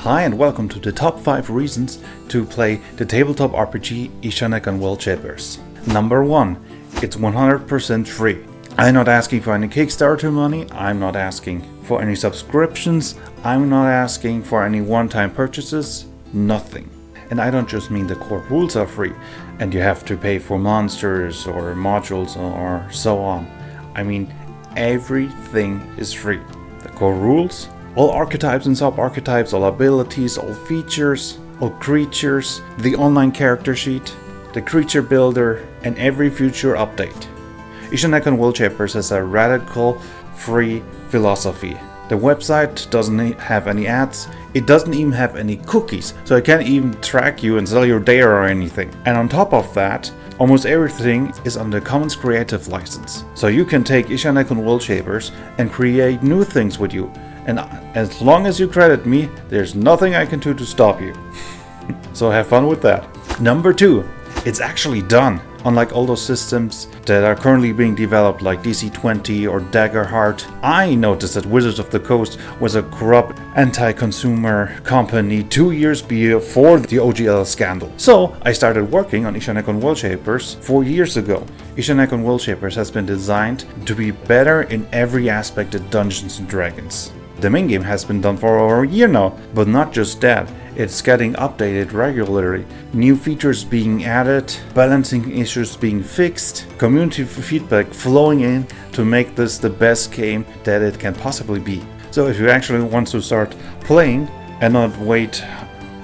Hi and welcome to the top 5 reasons to play the tabletop RPG Ishanekon World Shapers. Number 1. It's 100% free. I'm not asking for any Kickstarter money, I'm not asking for any subscriptions, I'm not asking for any one-time purchases, nothing. And I don't just mean the core rules are free and you have to pay for monsters or modules or so on. I mean everything is free. The core rules, all archetypes and sub-archetypes, all abilities, all features, all creatures, the online character sheet, the creature builder, and every future update. Ishanekon World Shapers has a radical free philosophy. The website doesn't have any ads, it doesn't even have any cookies, so it can't even track you and sell your data or anything. And on top of that, almost everything is under Commons Creative license. So you can take Ishanekon World Shapers and create new things with you. And as long as you credit me, there's nothing I can do to stop you. So have fun with that. Number 2, it's actually done. Unlike all those systems that are currently being developed like DC-20 or Daggerheart, I noticed that Wizards of the Coast was a corrupt anti-consumer company 2 years before the OGL scandal. So I started working on Ishanekon World Shapers 4 years ago. Ishanekon World Shapers has been designed to be better in every aspect of Dungeons & Dragons. The main game has been done for over a year now, but not just that. It's getting updated regularly, new features being added, balancing issues being fixed, community feedback flowing in to make this the best game that it can possibly be. So if you actually want to start playing and not wait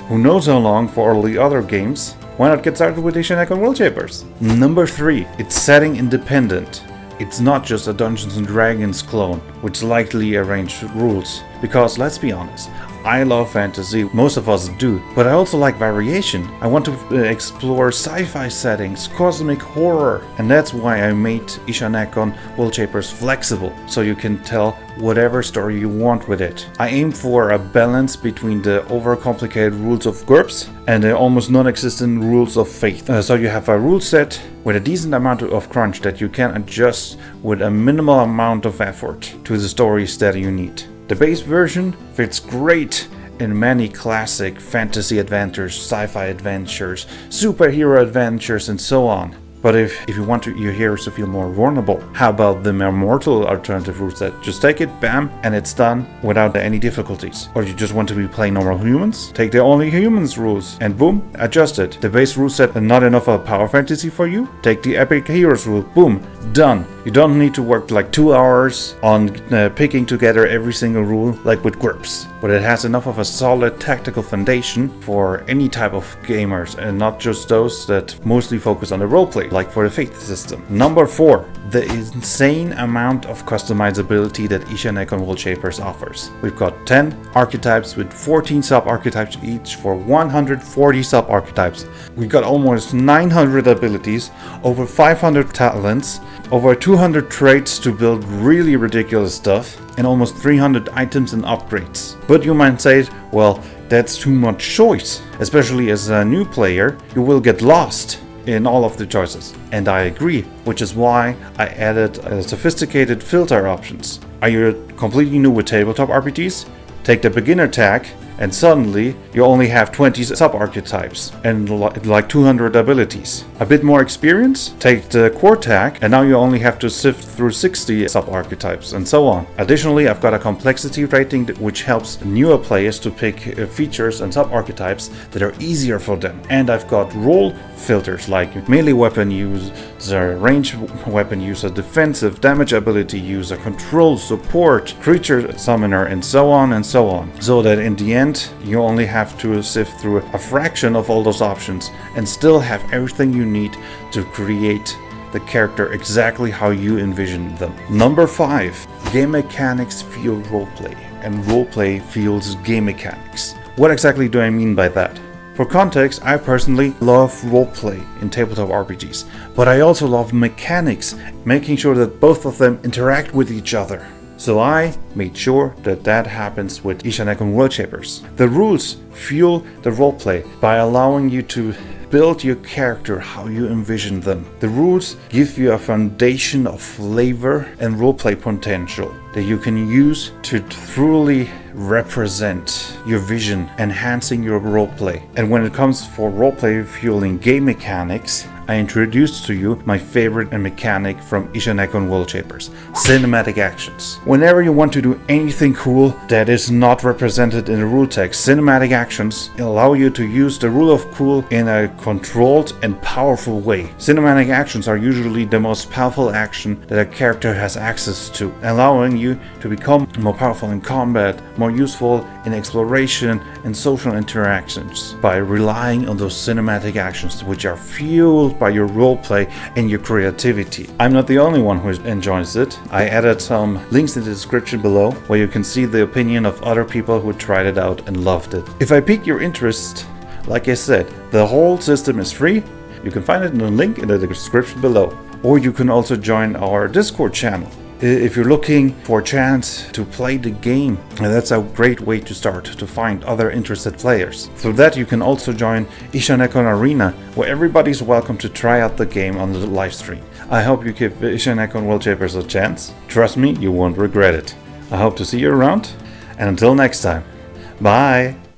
who knows how long for all the other games, why not get started with Ishanekon World Shapers? Number 3, it's setting independent. It's not just a Dungeons & Dragons clone with slightly arranged rules, because let's be honest, I love fantasy, most of us do, but I also like variation. I want to explore sci-fi settings, cosmic horror, and that's why I made Ishanekon World Shapers flexible, so you can tell whatever story you want with it. I aim for a balance between the overcomplicated rules of GURPS and the almost non-existent rules of Faith. So you have a rule set with a decent amount of crunch that you can adjust with a minimal amount of effort to the stories that you need. The base version fits great in many classic fantasy adventures, sci-fi adventures, superhero adventures, and so on. But if you want your heroes to feel more vulnerable, how about the more mortal alternative rule set? Just take it, bam, and it's done without any difficulties. Or you just want to be playing normal humans? Take the only humans rules and boom, adjust it. The base rule set and not enough of a power fantasy for you? Take the epic heroes rule, boom, done. You don't need to work like 2 hours on picking together every single rule like with GURPS. But it has enough of a solid tactical foundation for any type of gamers and not just those that mostly focus on the roleplay, like for the Faith system. Number 4, the insane amount of customizability that Ishanekon World Shapers offers. We've got 10 archetypes with 14 sub-archetypes each for 140 sub-archetypes. We've got almost 900 abilities, over 500 talents, over 200 traits to build really ridiculous stuff, and almost 300 items and upgrades. But you might say, well, that's too much choice. Especially as a new player, you will get lost in all of the choices. And I agree, which is why I added sophisticated filter options. Are you completely new with tabletop RPGs? Take the beginner tag, and suddenly you only have 20 sub-archetypes and like 200 abilities. A bit more experience? Take the core tag, and now you only have to sift through 60 sub-archetypes and so on. Additionally, I've got a complexity rating which helps newer players to pick features and sub-archetypes that are easier for them. And I've got role filters like melee weapon user, range weapon user, defensive, damage ability user, control, support, creature summoner, and so on and so on. So that in the end, you only have to sift through a fraction of all those options and still have everything you need to create the character exactly how you envision them. Number 5, Gamemechanics feel roleplay, and roleplay feels game mechanics. What exactly do I mean by that? For context, I personally love roleplay in tabletop RPGs, but I also love mechanics, making sure that both of them interact with each other. So I made sure that that happens with Ishanekon World Shapers. The rules fuel the roleplay by allowing you to build your character how you envision them. The rules give you a foundation of flavor and roleplay potential that you can use to truly represent your vision, enhancing your roleplay. And when it comes for roleplay fueling game mechanics, I introduced to you my favorite mechanic from Ishanekon World Shapers, cinematic actions. Whenever you want to do anything cool that is not represented in the rule text, cinematic actions allow you to use the rule of cool in a controlled and powerful way. Cinematic actions are usually the most powerful action that a character has access to, allowing you to become more powerful in combat, more useful in exploration and social interactions by relying on those cinematic actions, which are fueled by your roleplay and your creativity. I'm not the only one who enjoys it. I added some links in the description below where you can see the opinion of other people who tried it out and loved it. If I pique your interest, like I said, the whole system is free. You can find it in the link in the description below. Or you can also join our Discord channel. If you're looking for a chance to play the game, that's a great way to start, to find other interested players. Through that you can also join Ishanekon Arena, where everybody's welcome to try out the game on the live stream. I hope you give Ishanekon World Shapers a chance. Trust me, you won't regret it. I hope to see you around, and until next time, bye!